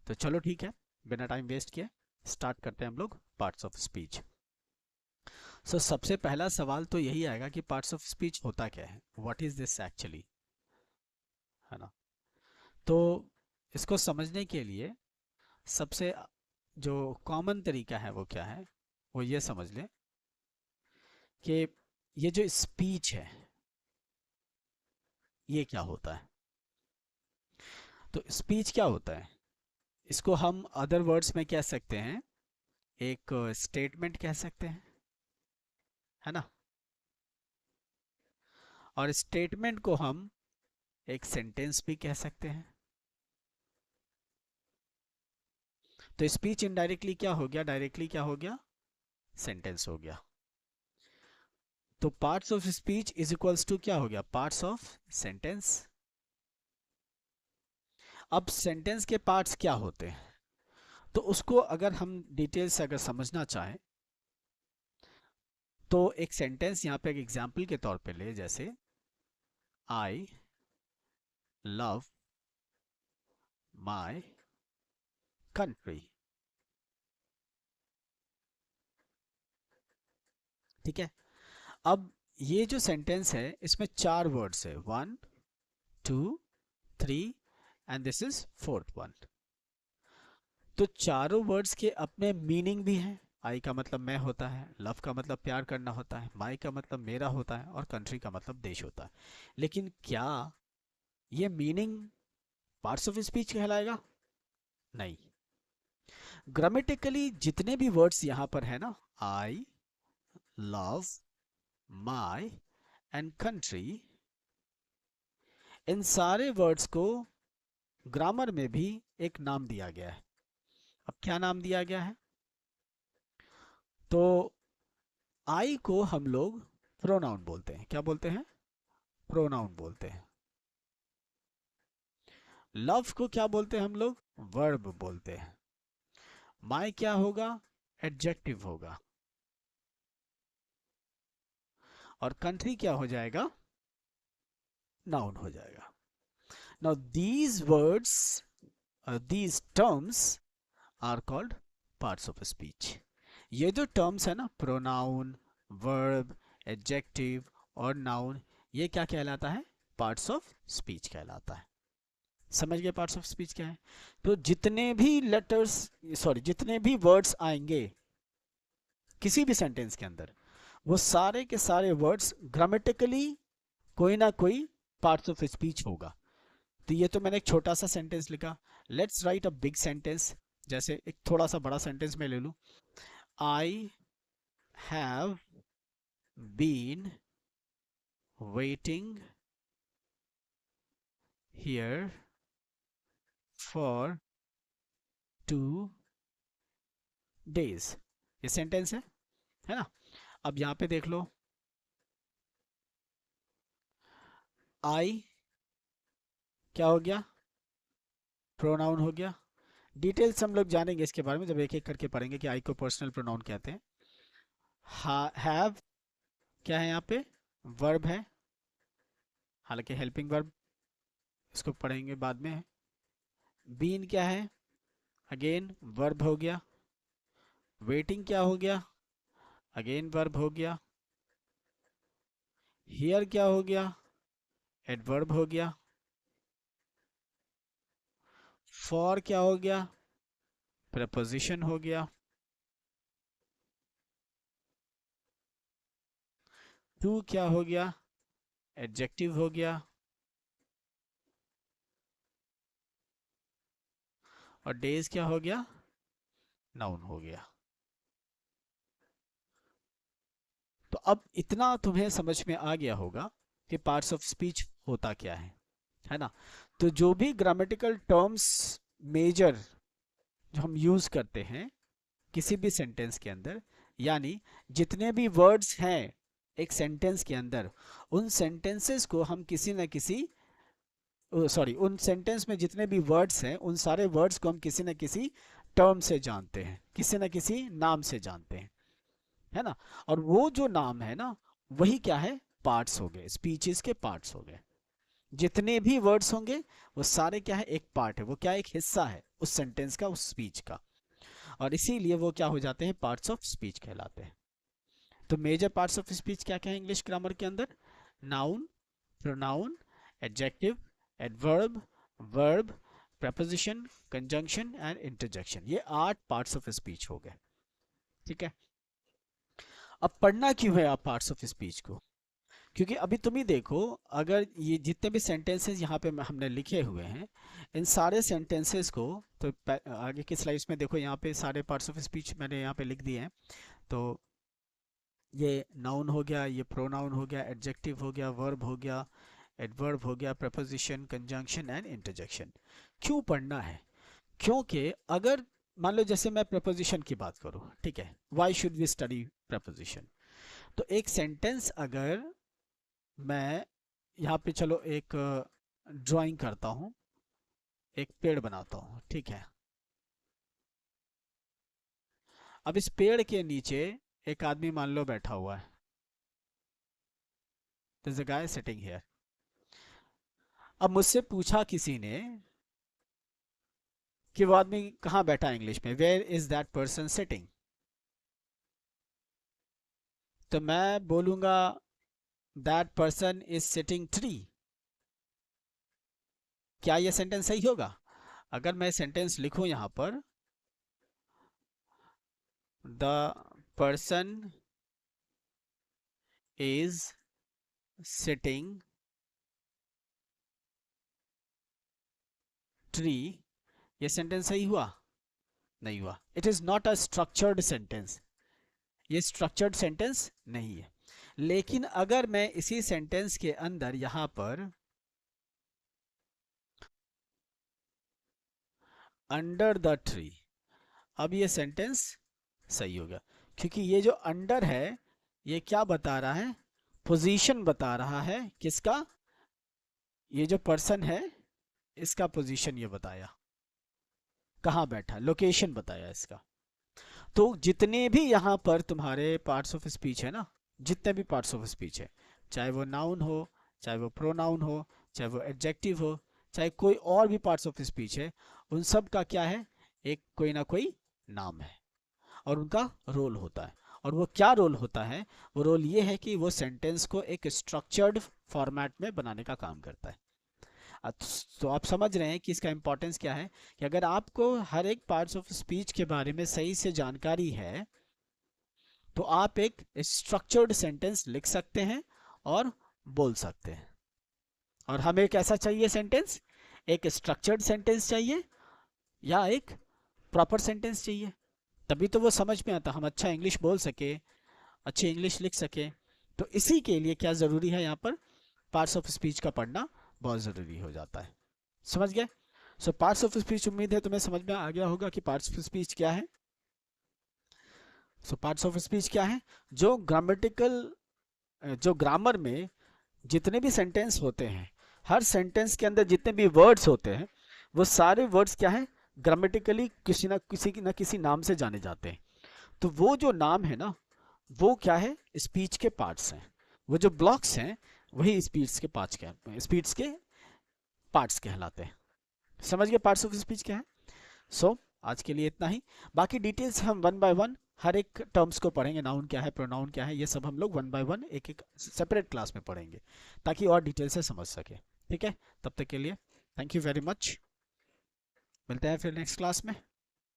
तो चलो ठीक है, बिना टाइम वेस्ट किए स्टार्ट करते हैं हम लोग पार्ट्स ऑफ स्पीच। सो सबसे पहला सवाल तो यही आएगा कि पार्ट्स ऑफ स्पीच होता क्या है, व्हाट इज दिस एक्चुअली, है ना। तो इसको समझने के लिए सबसे जो कॉमन तरीका है वो क्या है, वो ये समझ लें कि ये जो स्पीच है ये क्या होता है। तो स्पीच क्या होता है, इसको हम अदर वर्ड्स में कह सकते हैं, एक स्टेटमेंट कह सकते हैं, है ना। और स्टेटमेंट को हम एक सेंटेंस भी कह सकते हैं। तो स्पीच इनडायरेक्टली क्या हो गया, डायरेक्टली क्या हो गया, सेंटेंस हो गया। तो parts of speech is equals to क्या हो गया, पार्ट्स ऑफ सेंटेंस। अब सेंटेंस के पार्ट्स क्या होते हैं, तो उसको अगर हम डिटेल से अगर समझना चाहें तो एक सेंटेंस यहाँ पे एक एग्जाम्पल के तौर पे ले, जैसे आई लव माई कंट्री। ठीक है। अब ये जो सेंटेंस है इसमें 4 वर्ड्स है, 1 2 3 and this is fourth one. तो चारों वर्ड्स के अपने मीनिंग भी हैं। आई का मतलब मैं होता है, लव का मतलब प्यार करना होता है, माई का मतलब मेरा होता है, और कंट्री का मतलब देश होता है। लेकिन क्या ये मीनिंग पार्ट्स ऑफ स्पीच कहलाएगा? नहीं। ग्रामेटिकली जितने भी वर्ड्स यहां पर है ना, I love my and country, इन सारे वर्ड्स को ग्रामर में भी एक नाम दिया गया है। अब क्या नाम दिया गया है, तो आई को हम लोग प्रोनाउन बोलते हैं। क्या बोलते हैं? प्रोनाउन बोलते हैं। लव को क्या बोलते हैं हम लोग? वर्ब बोलते हैं। माई क्या होगा? एडजेक्टिव होगा। और कंट्री क्या हो जाएगा? नाउन हो जाएगा। Now these words, these terms are called parts of speech. ये जो terms है ना, pronoun, verb, adjective और noun, ये क्या कहलाता है? parts of speech कहलाता है। समझ गए parts of speech क्या है? तो जितने भी letters, सॉरी, जितने भी words आएंगे किसी भी सेंटेंस के अंदर, वो सारे के सारे वर्ड्स ग्रामेटिकली कोई ना कोई पार्ट्स ऑफ स्पीच होगा। तो ये तो मैंने एक छोटा सा सेंटेंस लिखा। Let's write a big sentence. जैसे एक थोड़ा सा बड़ा सेंटेंस में ले लूं, I have been waiting here for 2 days। ये सेंटेंस है ना। अब यहां पे देख लो, आई क्या हो गया? प्रोनाउन हो गया। डिटेल्स हम लोग जानेंगे इसके बारे में जब एक एक करके पढ़ेंगे कि आई को पर्सनल प्रोनाउन कहते हैं। हैव क्या है यहाँ पे? वर्ब है, हालांकि हेल्पिंग वर्ब, इसको पढ़ेंगे बाद में। बीन क्या है? अगेन वर्ब हो गया। वेटिंग क्या हो गया? अगेन वर्ब हो गया। हियर क्या हो गया? एडवर्ब हो गया। फॉर क्या हो गया? प्रपोजिशन हो गया। टू क्या हो गया? एडजेक्टिव हो गया। और डेज क्या हो गया? नाउन हो गया। तो अब इतना तुम्हें समझ में आ गया होगा कि पार्ट्स ऑफ स्पीच होता क्या है ना। तो जो भी ग्रामेटिकल टर्म्स मेजर जो हम यूज करते हैं किसी भी सेंटेंस के अंदर, यानी जितने भी वर्ड्स हैं एक सेंटेंस के अंदर, उन सेंटेंसेस को हम किसी न किसी, सॉरी, उन सेंटेंस में जितने भी वर्ड्स हैं उन सारे वर्ड्स को हम किसी न किसी टर्म से जानते हैं, किसी न किसी नाम से जानते हैं, है ना। और वो जो नाम है ना, वही क्या है? पार्ट्स हो गए, स्पीचेस के पार्ट्स हो गए। जितने भी वर्ड्स होंगे वो सारे क्या है? एक पार्ट है, वो क्या है? एक हिस्सा है उस सेंटेंस का, उस स्पीच का, और इसीलिए वो क्या हो जाते हैं, पार्ट्स ऑफ स्पीच कहलाते हैं। तो मेजर पार्ट्स ऑफ स्पीच क्या क्या है इंग्लिश ग्रामर के अंदर? Noun, pronoun, adjective, adverb, verb, preposition, conjunction and interjection, ये 8 पार्ट्स ऑफ स्पीच हो गए। ठीक है, अब पढ़ना क्यों है आप पार्ट्स ऑफ स्पीच को? क्योंकि अभी तुम ही देखो, अगर ये जितने भी सेंटेंसेस यहाँ पे हमने लिखे हुए हैं, इन सारे सेंटेंसेस को, तो आगे की स्लाइड्स में देखो, यहाँ पे सारे पार्ट्स ऑफ स्पीच मैंने यहाँ पे लिख दिए हैं। तो ये नाउन हो गया, ये प्रोनाउन हो गया, एडजेक्टिव हो गया, वर्ब हो गया, एडवर्ब हो गया, प्रपोजिशन, कंजंक्शन एंड इंटरजेक्शन। क्यों पढ़ना है? क्योंकि अगर मान लो जैसे मैं प्रपोजिशन की बात करूं, ठीक है, why should we study preposition? तो एक सेंटेंस अगर मैं यहाँ पे, चलो एक ड्राइंग करता हूँ, एक पेड़ बनाता हूँ, ठीक है। अब इस पेड़ के नीचे एक आदमी मान लो बैठा हुआ है, there's a guy sitting here। अब मुझसे पूछा किसी ने कि वो आदमी कहाँ बैठा है, इंग्लिश में where is that person sitting. तो मैं बोलूंगा that person is sitting tree. क्या यह सेंटेंस सही होगा? अगर मैं सेंटेंस लिखूं यहां पर, the person is sitting tree, यह सेंटेंस सही हुआ? नहीं हुआ। It is not a structured sentence, ये स्ट्रक्चर्ड सेंटेंस नहीं है। लेकिन अगर मैं इसी सेंटेंस के अंदर यहां पर अंडर द ट्री, अब ये सेंटेंस सही होगा, क्योंकि ये जो अंडर है ये क्या बता रहा है? पोजीशन बता रहा है। किसका? ये जो पर्सन है इसका पोजीशन ये बताया, कहाँ बैठा, लोकेशन बताया इसका। तो जितने भी यहाँ पर तुम्हारे पार्ट्स ऑफ स्पीच है ना, जितने भी पार्ट्स ऑफ स्पीच है, चाहे वो नाउन हो, चाहे वो प्रोनाउन हो, चाहे वो एडजेक्टिव हो, चाहे कोई और भी पार्ट्स ऑफ स्पीच है, उन सब का क्या है? एक कोई ना कोई नाम है और उनका रोल होता है। और वो क्या रोल होता है? वो रोल ये है कि वो सेंटेंस को एक स्ट्रक्चर्ड फॉर्मेट में बनाने का काम करता है। तो आप समझ रहे हैं कि इसका इंपॉर्टेंस क्या है, कि अगर आपको हर एक पार्ट्स ऑफ स्पीच के बारे में सही से जानकारी है तो आप एक स्ट्रक्चर्ड सेंटेंस लिख सकते हैं और बोल सकते हैं। और हमें कैसा चाहिए सेंटेंस? एक स्ट्रक्चर्ड सेंटेंस चाहिए या एक प्रॉपर सेंटेंस चाहिए, तभी तो वो समझ में आता, हम अच्छा इंग्लिश बोल सके, अच्छी इंग्लिश लिख सके। तो इसी के लिए क्या ज़रूरी है, यहाँ पर पार्ट्स ऑफ स्पीच का पढ़ना बहुत ज़रूरी हो जाता है। समझ गए? सो पार्ट्स ऑफ स्पीच, उम्मीद है तुम्हें समझ में आ गया होगा कि पार्ट्स ऑफ स्पीच क्या है। सो पार्ट्स ऑफ स्पीच क्या है? जो ग्रामर में जितने भी सेंटेंस होते हैं, हर सेंटेंस के अंदर जितने भी वर्ड्स होते हैं, वो सारे वर्ड्स क्या है? ग्रामेटिकली किसी नाम से जाने जाते हैं। तो वो जो नाम है ना, वो क्या है? स्पीच के पार्ट्स हैं। वो जो ब्लॉक्स हैं वही स्पीच के पार्ट्स कहलाते हैं। समझ गए पार्ट्स ऑफ स्पीच क्या है? सो आज के लिए इतना ही। बाकी डिटेल्स हम वन बाय वन हर एक टर्म्स को पढ़ेंगे, नाउन क्या है, प्रोनाउन क्या है, ये सब हम लोग वन बाय वन एक एक सेपरेट क्लास में पढ़ेंगे ताकि और डिटेल से समझ सके। ठीक है, तब तक के लिए थैंक यू वेरी मच। मिलते हैं फिर नेक्स्ट क्लास में।